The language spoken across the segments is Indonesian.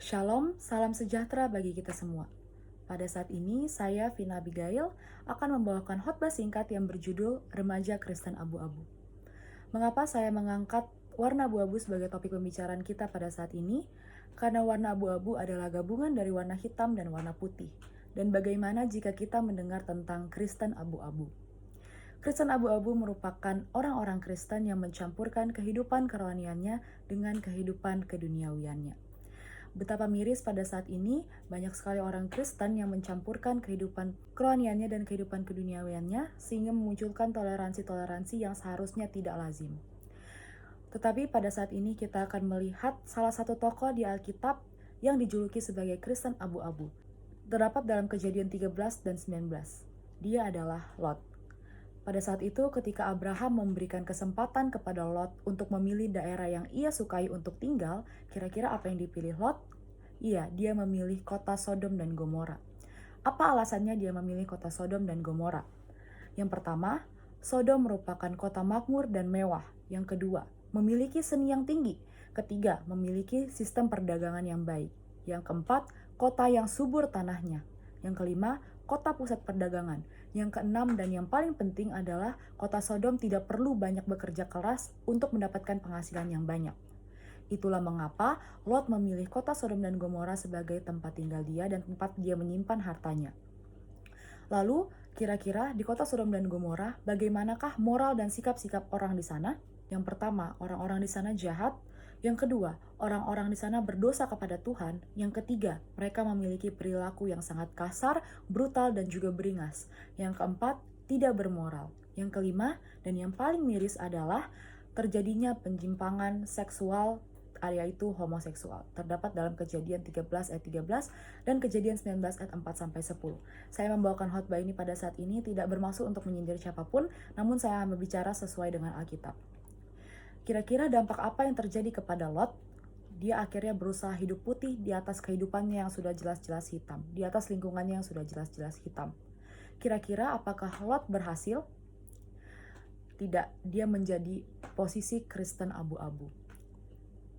Shalom, salam sejahtera bagi kita semua. Pada saat ini, saya, Vina Abigail, akan membawakan khotbah singkat yang berjudul Remaja Kristen Abu-Abu. Mengapa saya mengangkat warna abu-abu sebagai topik pembicaraan kita pada saat ini? Karena warna abu-abu adalah gabungan dari warna hitam dan warna putih. Dan bagaimana jika kita mendengar tentang Kristen abu-abu? Kristen abu-abu merupakan orang-orang Kristen yang mencampurkan kehidupan kerohaniannya dengan kehidupan keduniawiannya. Betapa miris pada saat ini, banyak sekali orang Kristen yang mencampurkan kehidupan kerohaniannya dan kehidupan keduniawiannya sehingga memunculkan toleransi-toleransi yang seharusnya tidak lazim. Tetapi pada saat ini kita akan melihat salah satu tokoh di Alkitab yang dijuluki sebagai Kristen abu-abu. Terdapat dalam Kejadian 13 dan 19. Dia adalah Lot. Pada saat itu ketika Abraham memberikan kesempatan kepada Lot untuk memilih daerah yang ia sukai untuk tinggal, kira-kira apa yang dipilih Lot? Iya, dia memilih kota Sodom dan Gomora. Apa alasannya dia memilih kota Sodom dan Gomora? Yang pertama, Sodom merupakan kota makmur dan mewah. Yang kedua, memiliki seni yang tinggi. Ketiga, memiliki sistem perdagangan yang baik. Yang keempat, kota yang subur tanahnya. Yang kelima, kota pusat perdagangan. Yang keenam dan yang paling penting adalah kota Sodom tidak perlu banyak bekerja keras untuk mendapatkan penghasilan yang banyak. Itulah mengapa Lot memilih kota Sodom dan Gomora sebagai tempat tinggal dia dan tempat dia menyimpan hartanya. Lalu, kira-kira di kota Sodom dan Gomora, bagaimanakah moral dan sikap-sikap orang di sana? Yang pertama, orang-orang di sana jahat. Yang kedua, orang-orang di sana berdosa kepada Tuhan. Yang ketiga, mereka memiliki perilaku yang sangat kasar, brutal, dan juga beringas. Yang keempat, tidak bermoral. Yang kelima, dan yang paling miris adalah terjadinya penyimpangan seksual, yaitu homoseksual. Terdapat dalam Kejadian 13 ayat 13 dan Kejadian 19 ayat 4-10. Saya membawakan khotbah ini pada saat ini tidak bermaksud untuk menyindir siapapun, namun saya berbicara sesuai dengan Alkitab. Kira-kira dampak apa yang terjadi kepada Lot? Dia akhirnya berusaha hidup putih di atas kehidupannya yang sudah jelas-jelas hitam, di atas lingkungannya yang sudah jelas-jelas hitam. Kira-kira apakah Lot berhasil? Tidak, dia menjadi posisi Kristen abu-abu.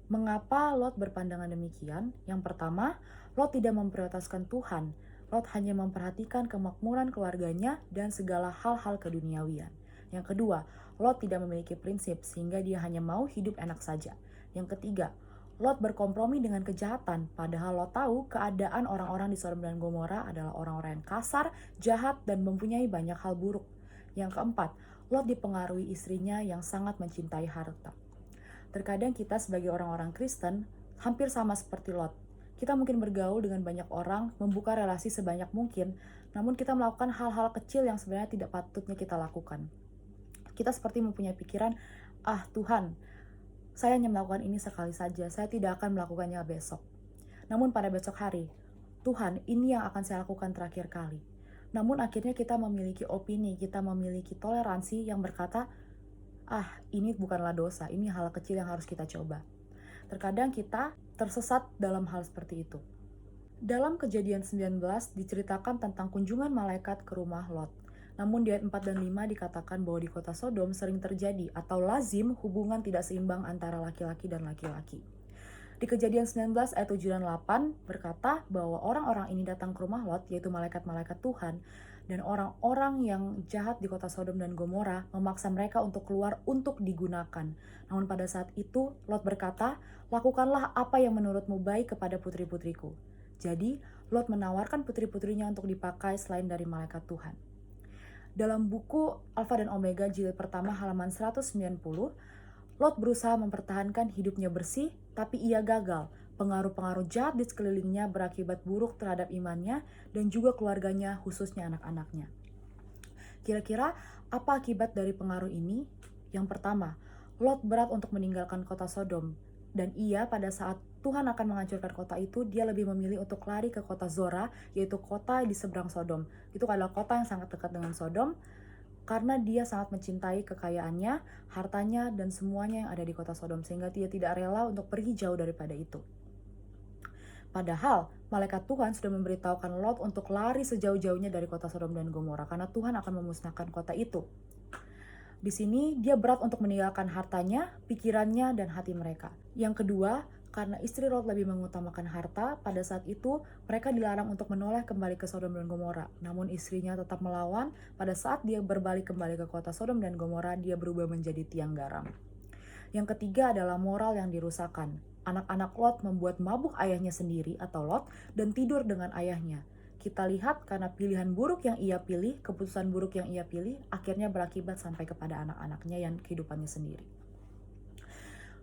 Mengapa Lot berpandangan demikian? Yang pertama, Lot tidak memprioritaskan Tuhan. Lot hanya memperhatikan kemakmuran keluarganya dan segala hal-hal keduniawian. Yang kedua, Lot tidak memiliki prinsip sehingga dia hanya mau hidup enak saja. Yang ketiga, Lot berkompromi dengan kejahatan, padahal Lot tahu keadaan orang-orang di Sodom dan Gomora adalah orang-orang yang kasar, jahat, dan mempunyai banyak hal buruk. Yang keempat, Lot dipengaruhi istrinya yang sangat mencintai harta. Terkadang kita sebagai orang-orang Kristen hampir sama seperti Lot. Kita mungkin bergaul dengan banyak orang, membuka relasi sebanyak mungkin, namun kita melakukan hal-hal kecil yang sebenarnya tidak patutnya kita lakukan. Kita seperti mempunyai pikiran, Tuhan, saya hanya melakukan ini sekali saja, saya tidak akan melakukannya besok. Namun pada besok hari, Tuhan, ini yang akan saya lakukan terakhir kali. Namun akhirnya kita memiliki opini, kita memiliki toleransi yang berkata, ini bukanlah dosa, ini hal kecil yang harus kita coba. Terkadang kita tersesat dalam hal seperti itu. Dalam Kejadian 19 diceritakan tentang kunjungan malaikat ke rumah Lot. Namun di ayat 4 dan 5 dikatakan bahwa di kota Sodom sering terjadi atau lazim hubungan tidak seimbang antara laki-laki dan laki-laki. Di Kejadian 19 ayat 7 dan 8 berkata bahwa orang-orang ini datang ke rumah Lot, yaitu malaikat-malaikat Tuhan, dan orang-orang yang jahat di kota Sodom dan Gomora memaksa mereka untuk keluar untuk digunakan. Namun pada saat itu Lot berkata, lakukanlah apa yang menurutmu baik kepada putri-putriku. Jadi Lot menawarkan putri-putrinya untuk dipakai selain dari malaikat Tuhan. Dalam buku Alfa dan Omega jilid pertama halaman 190, Lot berusaha mempertahankan hidupnya bersih, tapi ia gagal. Pengaruh-pengaruh jahat di sekelilingnya berakibat buruk terhadap imannya dan juga keluarganya, khususnya anak-anaknya. Kira-kira apa akibat dari pengaruh ini? Yang pertama, Lot berat untuk meninggalkan kota Sodom. Dan ia pada saat Tuhan akan menghancurkan kota itu, dia lebih memilih untuk lari ke kota Zora, yaitu kota di seberang Sodom. Itu adalah kota yang sangat dekat dengan Sodom, karena dia sangat mencintai kekayaannya, hartanya, dan semuanya yang ada di kota Sodom, sehingga dia tidak rela untuk pergi jauh daripada itu. Padahal, malaikat Tuhan sudah memberitahukan Lot untuk lari sejauh-jauhnya dari kota Sodom dan Gomora, karena Tuhan akan memusnahkan kota itu. Di sini, dia berat untuk meninggalkan hartanya, pikirannya, dan hati mereka. Yang kedua, Karena istri Lot lebih mengutamakan harta, pada saat itu mereka dilarang untuk menoleh kembali ke Sodom dan Gomora. Namun istrinya tetap melawan. Pada saat dia berbalik kembali ke kota Sodom dan Gomora, dia berubah menjadi tiang garam. Yang ketiga adalah moral yang dirusakkan. Anak-anak Lot membuat mabuk ayahnya sendiri atau Lot dan tidur dengan ayahnya. Kita lihat karena pilihan buruk yang ia pilih, keputusan buruk yang ia pilih, akhirnya berakibat sampai kepada anak-anaknya yang kehidupannya sendiri.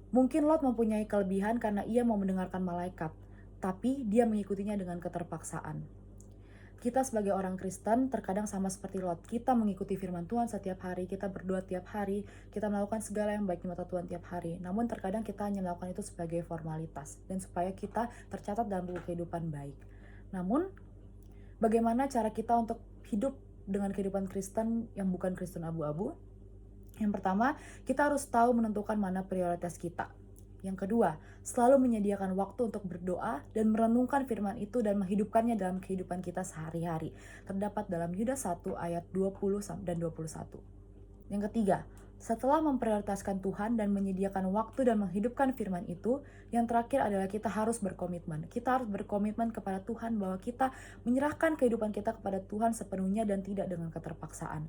Mungkin Lot mempunyai kelebihan karena ia mau mendengarkan malaikat, tapi dia mengikutinya dengan keterpaksaan. Kita sebagai orang Kristen terkadang sama seperti Lot. Kita mengikuti firman Tuhan setiap hari, kita berdoa tiap hari, kita melakukan segala yang baik di mata Tuhan tiap hari. Namun terkadang kita hanya melakukan itu sebagai formalitas dan supaya kita tercatat dalam buku kehidupan baik. Namun, bagaimana cara kita untuk hidup dengan kehidupan Kristen yang bukan Kristen abu-abu? Yang pertama, kita harus tahu menentukan mana prioritas kita. Yang kedua, selalu menyediakan waktu untuk berdoa dan merenungkan firman itu dan menghidupkannya dalam kehidupan kita sehari-hari. Terdapat dalam Yudas 1 ayat 20 dan 21. Yang ketiga, setelah memprioritaskan Tuhan dan menyediakan waktu dan menghidupkan firman itu, yang terakhir adalah kita harus berkomitmen. Kita harus berkomitmen kepada Tuhan bahwa kita menyerahkan kehidupan kita kepada Tuhan sepenuhnya dan tidak dengan keterpaksaan.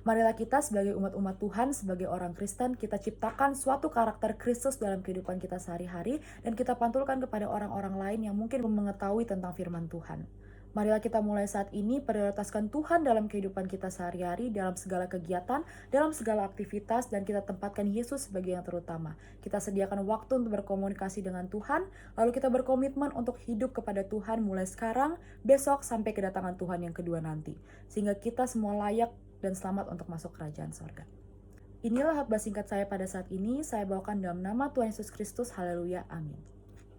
Marilah kita sebagai umat-umat Tuhan, sebagai orang Kristen, kita ciptakan suatu karakter Kristus dalam kehidupan kita sehari-hari dan kita pantulkan kepada orang-orang lain yang mungkin belum mengetahui tentang firman Tuhan. Marilah kita mulai saat ini prioritaskan Tuhan dalam kehidupan kita sehari-hari, dalam segala kegiatan, dalam segala aktivitas, dan kita tempatkan Yesus sebagai yang terutama. Kita sediakan waktu untuk berkomunikasi dengan Tuhan, lalu kita berkomitmen untuk hidup kepada Tuhan mulai sekarang, besok, sampai kedatangan Tuhan yang kedua nanti. Sehingga kita semua layak dan selamat untuk masuk kerajaan sorga. Inilah khotbah singkat saya pada saat ini. Saya bawakan dalam nama Tuhan Yesus Kristus. Haleluya. Amin.